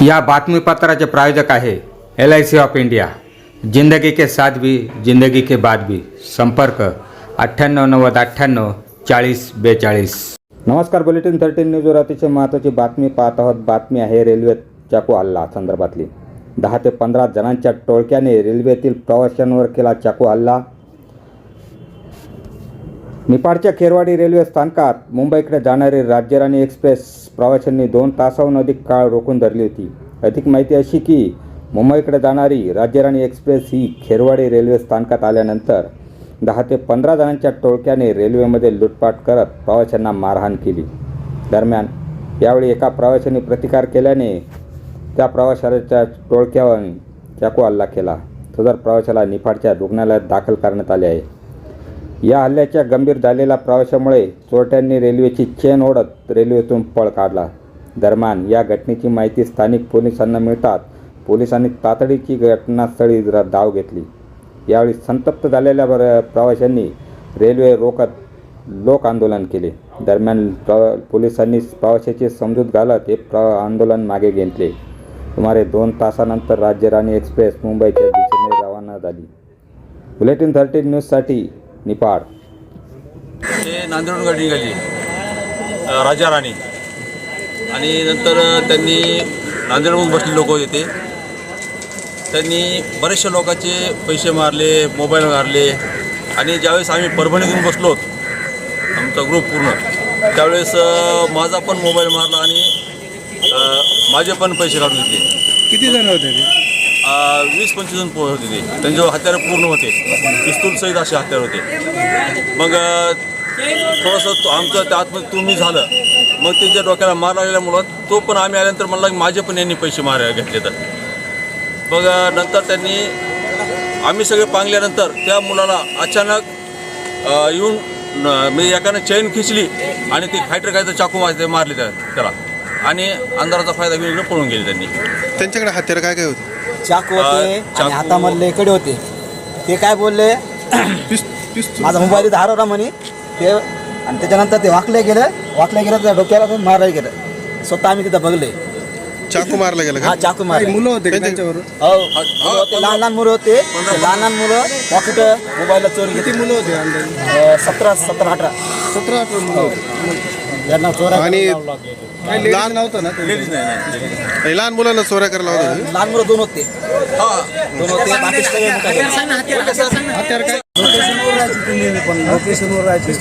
या बातमीपत्राचे प्रायोजक आहे LIC ऑफ इंडिया। जिंदगी के साथ भी जिंदगी के बाद भी। संपर्क 9890984042। नमस्कार, बुलेटिन 13 न्यूजवर अतिशय महत्त्वाची बातमी पाहत आहोत। बातमी आहे रेल्वे चाकू हल्ला संदर्भातली। 10 ते 15 जणांच्या टोळक्याने रेल्वेतील प्रवाशांवर केला चाकू हल्ला। निफाडच्या खेरवाडी रेल्वे स्थानकात मुंबईकडे जाणारी राज्यराणी एक्सप्रेस प्रवाशांनी 2 तासाहून अधिक काळ रोखून धरली होती। अधिक माहिती अशी की मुंबईकडे जाणारी राज्यराणी एक्सप्रेस ही खेरवाडी रेल्वे स्थानकात आल्यानंतर 10 ते 15 जणांच्या टोळक्याने रेल्वेमध्ये लुटपाट करत प्रवाशांना मारहाण केली। दरम्यान यावेळी एका प्रवाशाने प्रतिकार केल्याने त्या प्रवाशाच्या टोळक्यावर चाकू हल्ला केला। सदर प्रवाशाला निफाडच्या रुग्णालयात दाखल करण्यात आले आहे। या हल्ल्याच्या गंभीर झालेल्या प्रवाशामुळे चोरट्यांनी रेल्वेची चेन ओढत रेल्वेतून पळ काढला। दरम्यान या घटनेची माहिती स्थानिक पोलिसांना मिळताच पोलिसांनी तातडीची घटनास्थळी धाव घेतली। यावेळी संतप्त झालेल्या प्रवाशांनी रेल्वे रोकत लोक आंदोलन केले। दरम्यान पोलिसांनी प्रवाशाची समजूत घालत हे आंदोलन मागे घेतले। सुमारे 2 तासानंतर राज्यराणी एक्सप्रेस मुंबईच्या दिशेने रवाना झाली। बुलेटिन 13 न्यूजसाठी निफाड। नांदेडहून गाडी निघाली राजा राणी आणि नंतर त्यांनी नांदेडहून बसले लोक होते। त्यांनी बरेचशा लोकांचे पैसे मारले, मोबाईल मारले आणि ज्यावेळेस आम्ही परभणीतून बसलो आमचा ग्रुप पूर्ण, त्यावेळेस माझा पण मोबाईल मारला आणि माझे पण पैसे काढून घेतले। किती जण होते ते? 20-25 जण होते ते। त्यांचे हत्यारे पूर्ण होते, पिस्तूल सहित असे हत्यार होते। मग थोडंसं आमचं त्या आतमध्ये तुम्ही झालं, मग त्यांच्या डोक्याला मार लागलेल्यामुळं तो पण आम्ही आल्यानंतर म्हणला की माझे पण यांनी पैसे घेतले। तर मग नंतर त्यांनी आम्ही सगळे पांगल्यानंतर त्या मुलाला अचानक येऊन मी एकानं चैन खिचली आणि ती फायटर काय तर चाकू मारले त्याला आणि अंधाराचा फायदा घेऊन पळून गेले त्यांनी। त्यांच्याकडे हत्यार काय काय होते? चाकू होते आणि हातामधले कडे होते। ते काय बोलले, माझा मोबाईल इथं हरवला म्हणे ते, आणि त्याच्यानंतर ते वाकले गेले त्या डोक्याला पण मारायला गेलं। स्वतः आम्ही तिथं बघले। चाकू मारला गेला हा, का? चाकू मारले। मुलं होते त्यांच्यावर? हो, लहान मुलं होते। लहान मुलं पॉकेट मोबाईलला चोरी किती मुलं होते अंदाजे? 17-18 मुलं त्यांना चोऱ्या आणि लहान नव्हतं ना, लेडीज नाही। लहान मुलांना चोऱ्या करायला होतं? लहान मुलं 2 होते। हां, 2 होते। बाकी सगळे मोठे. हत्यार काय? लोकेशनवर राहायचे।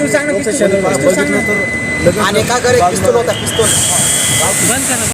आणि एका घरी पिस्तूल होता, पिस्तूल